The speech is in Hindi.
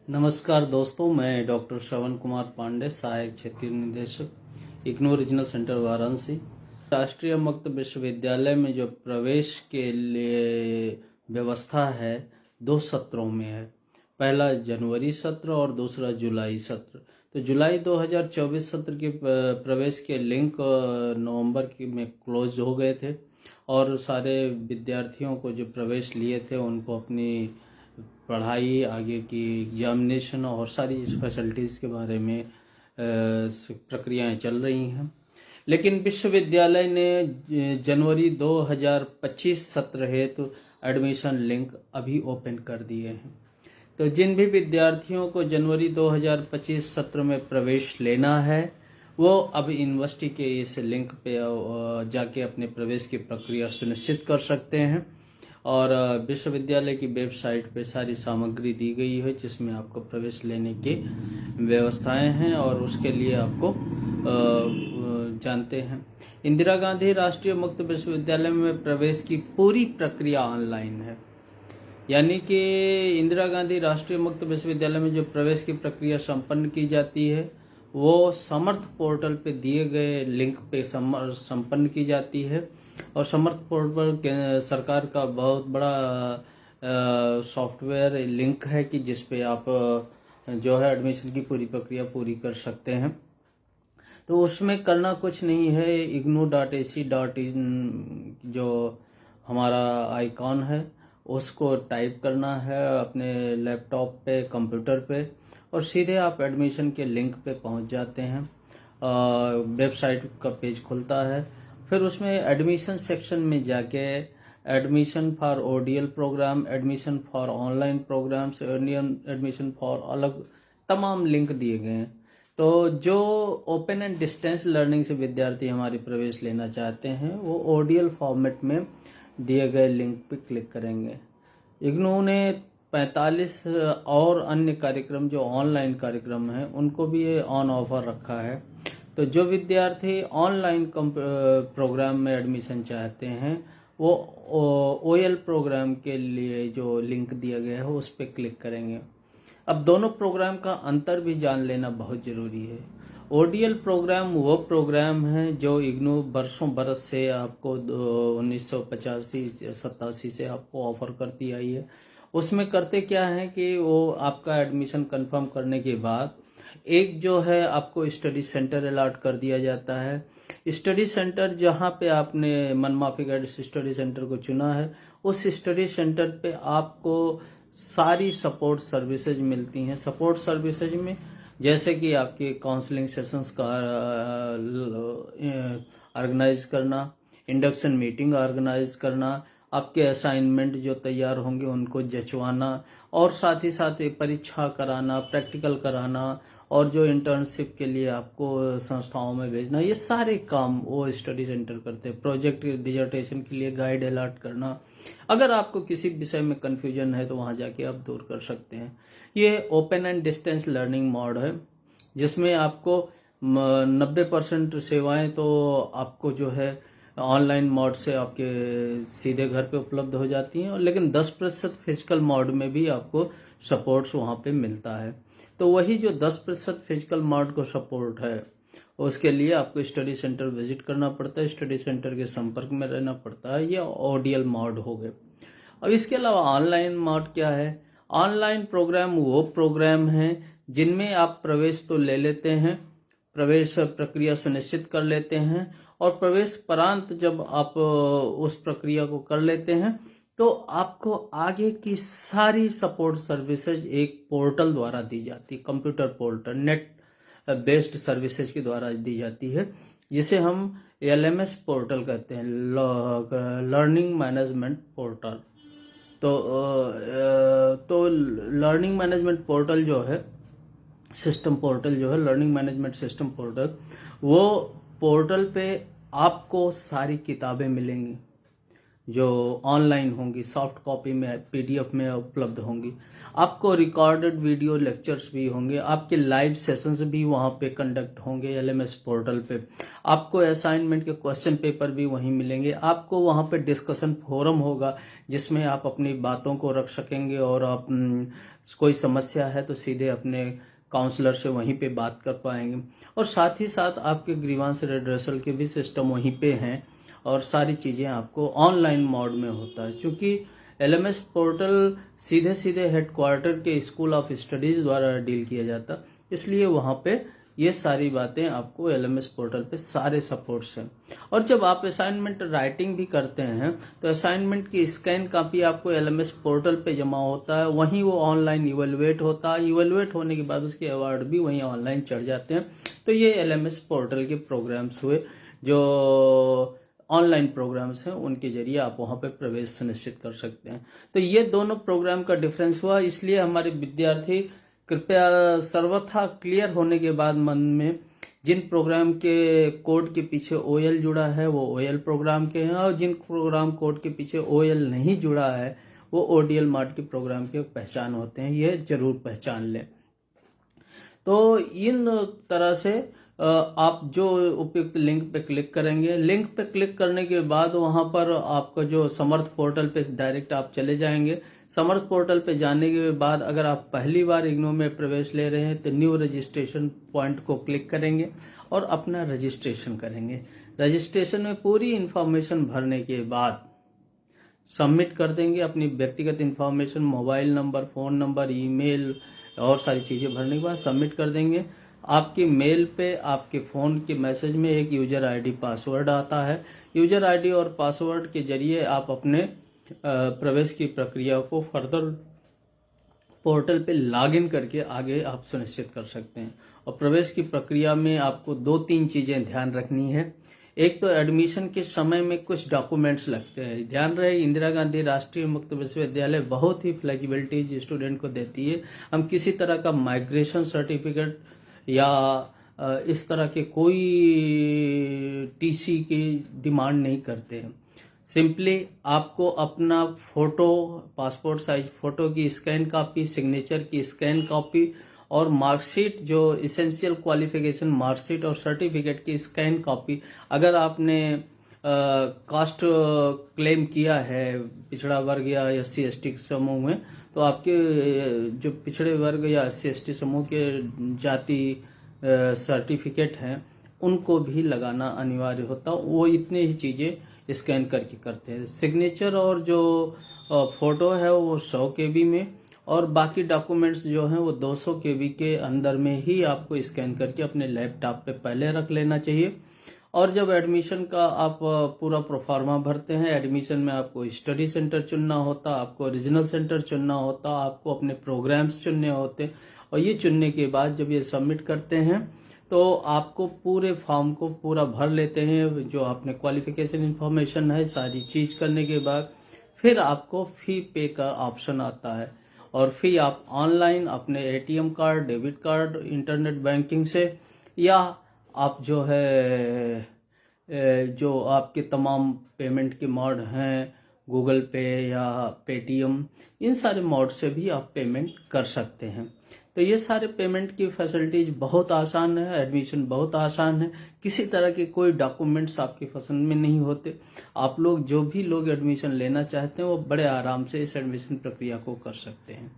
नमस्कार दोस्तों, मैं डॉक्टर श्रवण कुमार पांडे, सहायक क्षेत्रीय निदेशक, इग्नू रीजनल सेंटर वाराणसी। राष्ट्रीय मुक्त विश्वविद्यालय में जो प्रवेश के लिए व्यवस्था है, 2 सत्रों में है। पहला जनवरी सत्र और दूसरा जुलाई सत्र। तो जुलाई 2024 सत्र के प्रवेश के लिंक नवंबर में क्लोज हो गए थे और सारे विद्यार्थियों को जो प्रवेश लिए थे उनको अपनी पढ़ाई, आगे की एग्जामिनेशन और सारी फैसिलिटीज़ के बारे में प्रक्रियाएं चल रही हैं। लेकिन विश्वविद्यालय ने जनवरी 2025 सत्र हेतु एडमिशन लिंक अभी ओपन कर दिए हैं। तो जिन भी विद्यार्थियों को जनवरी 2025 सत्र में प्रवेश लेना है वो अब यूनिवर्सिटी के इस लिंक पे जाके अपने प्रवेश की प्रक्रिया सुनिश्चित कर सकते हैं। और विश्वविद्यालय की वेबसाइट पे सारी सामग्री दी गई है जिसमें आपको प्रवेश लेने की व्यवस्थाएं हैं और उसके लिए आपको जानते हैं। इंदिरा गांधी राष्ट्रीय मुक्त विश्वविद्यालय में प्रवेश की पूरी प्रक्रिया ऑनलाइन है। यानी कि इंदिरा गांधी राष्ट्रीय मुक्त विश्वविद्यालय में जो प्रवेश की प्रक्रिया संपन्न की जाती है वो समर्थ पोर्टल पे दिए गए लिंक पे संपन्न की जाती है। और समर्थ पोर्टल सरकार का बहुत बड़ा सॉफ्टवेयर लिंक है कि जिस पे आप जो है एडमिशन की पूरी प्रक्रिया पूरी कर सकते हैं। तो उसमें करना कुछ नहीं है, ignou.ac.in जो हमारा आइकॉन है उसको टाइप करना है अपने लैपटॉप पे, कंप्यूटर पे, और सीधे आप एडमिशन के लिंक पे पहुंच जाते हैं। वेबसाइट का पेज खुलता है, फिर उसमें एडमिशन सेक्शन में जाके admission for ODL program, admission for online programs, admission for अलग तमाम लिंक दिए गए हैं। तो जो ओपन एंड डिस्टेंस लर्निंग से विद्यार्थी हमारे प्रवेश लेना चाहते हैं वो ओडीएल फॉर्मेट में दिए गए लिंक पे क्लिक करेंगे। इग्नू ने 45 और अन्य कार्यक्रम जो ऑनलाइन कार्यक्रम हैं उनको भी ऑन ऑफर रखा है। तो जो विद्यार्थी ऑनलाइन प्रोग्राम में एडमिशन चाहते हैं वो ओएल प्रोग्राम के लिए जो लिंक दिया गया है उस पर क्लिक करेंगे। अब दोनों प्रोग्राम का अंतर भी जान लेना बहुत ज़रूरी है। ओडीएल प्रोग्राम वो प्रोग्राम है जो इग्नू बरसों बरस से आपको 1985-87 से आपको ऑफर करती आई है। उसमें करते क्या है कि वो आपका एडमिशन कंफर्म करने के बाद एक जो है आपको स्टडी सेंटर अलॉट कर दिया जाता है। स्टडी सेंटर जहाँ पे आपने मनमाफिक स्टडी सेंटर को चुना है उस स्टडी सेंटर पे आपको सारी सपोर्ट सर्विसेज मिलती हैं। सपोर्ट सर्विसेज में जैसे कि आपके काउंसलिंग सेशंस का ऑर्गेनाइज करना, इंडक्शन मीटिंग ऑर्गेनाइज करना, आपके असाइनमेंट जो तैयार होंगे उनको जचवाना, और साथ ही साथ परीक्षा कराना, प्रैक्टिकल कराना, और जो इंटर्नशिप के लिए आपको संस्थाओं में भेजना, ये सारे काम वो स्टडी सेंटर करते हैं। प्रोजेक्ट डिजर्टेशन के लिए गाइड अलॉट करना, अगर आपको किसी विषय में कंफ्यूजन है तो वहां जाके आप दूर कर सकते हैं। ये open and distance learning mode है जिसमें आपको 90% सेवाएं तो आपको जो है ऑनलाइन मोड से आपके सीधे घर पे उपलब्ध हो जाती हैं, लेकिन 10% फिजिकल मोड में भी आपको सपोर्ट्स वहाँ पे मिलता है। तो वही जो 10% फिजिकल मोड को सपोर्ट है उसके लिए आपको स्टडी सेंटर विजिट करना पड़ता है, स्टडी सेंटर के संपर्क में रहना पड़ता है। ये ओडीएल मोड हो गए। अब इसके अलावा ऑनलाइन मोड क्या है? ऑनलाइन प्रोग्राम वो प्रोग्राम हैं जिनमें आप प्रवेश तो ले लेते हैं, प्रवेश प्रक्रिया सुनिश्चित कर लेते हैं, और प्रवेश परांत जब आप उस प्रक्रिया को कर लेते हैं तो आपको आगे की सारी सपोर्ट सर्विसेज एक पोर्टल द्वारा दी जाती है, computer portal, net based services के द्वारा दी जाती है, जिसे हम एलएमएस पोर्टल कहते हैं, लर्निंग मैनेजमेंट पोर्टल। तो लर्निंग मैनेजमेंट पोर्टल जो है, सिस्टम पोर्टल जो है, लर्निंग मैनेजमेंट सिस्टम पोर्टल, वो पोर्टल पे आपको सारी किताबें मिलेंगी। जो ऑनलाइन होंगी, सॉफ्ट कॉपी में PDF में उपलब्ध होंगी। आपको रिकॉर्डेड वीडियो लेक्चर्स भी होंगे, आपके लाइव सेशंस भी वहाँ पे कंडक्ट होंगे LMS पोर्टल पे। आपको असाइनमेंट के क्वेश्चन पेपर भी वहीं मिलेंगे। आपको वहाँ पे डिस्कशन फोरम होगा जिसमें आप अपनी बातों को रख सकेंगे, और आप कोई समस्या है तो सीधे अपने काउंसलर से वहीं पे बात कर पाएंगे। और साथ ही साथ आपके ग्रीवांस रिड्रेसल के भी सिस्टम वहीं पे हैं, और सारी चीज़ें आपको ऑनलाइन मोड में होता है। क्योंकि LMS पोर्टल सीधे सीधे हेडक्वार्टर के स्कूल ऑफ स्टडीज़ द्वारा डील किया जाता, इसलिए वहाँ पे ये सारी बातें आपको LMS पोर्टल पे सारे सपोर्ट्स हैं। और जब आप असाइनमेंट राइटिंग भी करते हैं तो असाइनमेंट की स्कैन कॉपी आपको LMS पोर्टल पे जमा होता है, वहीं वो ऑनलाइन इवेलुएट होता है। इवेलुएट होने के बाद उसके अवार्ड भी वहीं ऑनलाइन चढ़ जाते हैं। तो ये LMS पोर्टल के प्रोग्राम्स हुए, जो ऑनलाइन प्रोग्राम्स हैं, उनके जरिए आप वहाँ पे प्रवेश सुनिश्चित कर सकते हैं। तो ये दोनों प्रोग्राम का डिफरेंस हुआ, इसलिए हमारे विद्यार्थी कृपया सर्वथा क्लियर होने के बाद मन में जिन प्रोग्राम के कोड के पीछे OL जुड़ा है वो OL प्रोग्राम के हैं, और जिन प्रोग्राम कोड के पीछे OL नहीं जुड़ा है वो ODL मार्ट के प्रोग्राम के पहचान होते हैं, ये जरूर पहचान लें। तो इन तरह से आप जो उपयुक्त लिंक पे क्लिक करेंगे, लिंक पे क्लिक करने के बाद वहां पर आपका जो समर्थ पोर्टल पे डायरेक्ट आप चले जाएंगे। समर्थ पोर्टल पे जाने के बाद अगर आप पहली बार इग्नू में प्रवेश ले रहे हैं तो न्यू रजिस्ट्रेशन पॉइंट को क्लिक करेंगे और अपना रजिस्ट्रेशन करेंगे। रजिस्ट्रेशन में पूरी इंफॉर्मेशन भरने के बाद सबमिट कर देंगे अपनी व्यक्तिगत information, mobile number, phone number, email और सारी चीज़ें भरने के बाद सबमिट कर देंगे। आपकी मेल पे, आपके फ़ोन के मैसेज में एक यूज़र ID पासवर्ड आता है। यूज़र ID और पासवर्ड के जरिए आप अपने प्रवेश की प्रक्रिया को फर्दर पोर्टल पे लॉगिन करके आगे आप सुनिश्चित कर सकते हैं। और प्रवेश की प्रक्रिया में आपको 2-3 चीज़ें ध्यान रखनी है। एक तो एडमिशन के समय में कुछ डॉक्यूमेंट्स लगते हैं। ध्यान रहे, इंदिरा गांधी राष्ट्रीय मुक्त विश्वविद्यालय बहुत ही फ्लेक्सिबिलिटी स्टूडेंट को देती है। हम किसी तरह का माइग्रेशन सर्टिफिकेट या इस तरह के कोई TC की डिमांड नहीं करते हैं। सिंपली आपको अपना फोटो, पासपोर्ट साइज फोटो की स्कैन कॉपी, सिग्नेचर की स्कैन कॉपी और मार्कशीट, जो इसेंशियल क्वालिफिकेशन मार्कशीट और सर्टिफिकेट की स्कैन कॉपी। अगर आपने कास्ट क्लेम किया है पिछड़ा वर्ग या SC ST समूह में, तो आपके जो पिछड़े वर्ग या SC ST समूह के जाति सर्टिफिकेट हैं उनको भी लगाना अनिवार्य होता। वो इतने ही चीज़ें स्कैन करके करते हैं। सिग्नेचर और जो फोटो है वो 100 KB में, और बाकी डॉक्यूमेंट्स जो हैं वो 200 KB के अंदर में ही आपको स्कैन करके अपने लैपटॉप पे पहले रख लेना चाहिए। और जब एडमिशन का आप पूरा प्रोफार्मा भरते हैं, एडमिशन में आपको स्टडी सेंटर चुनना होता, आपको रीजनल सेंटर चुनना होता, आपको अपने प्रोग्राम्स चुनने होते, और ये चुनने के बाद जब ये सबमिट करते हैं तो आपको पूरे फॉर्म को पूरा भर लेते हैं। जो आपने क्वालिफिकेशन इन्फॉर्मेशन है सारी चीज करने के बाद फिर आपको फी पे का ऑप्शन आता है, और फी आप ऑनलाइन अपने ATM card, debit card, internet banking से, या आप जो है जो आपके तमाम पेमेंट के मोड हैं, गूगल पे या पेटीएम, इन सारे मोड से भी आप पेमेंट कर सकते हैं। तो ये सारे पेमेंट की फैसिलिटीज बहुत आसान है, एडमिशन बहुत आसान है, किसी तरह के कोई डॉक्यूमेंट्स आपकी पसंद में नहीं होते। आप लोग जो भी लोग एडमिशन लेना चाहते हैं वो बड़े आराम से इस एडमिशन प्रक्रिया को कर सकते हैं।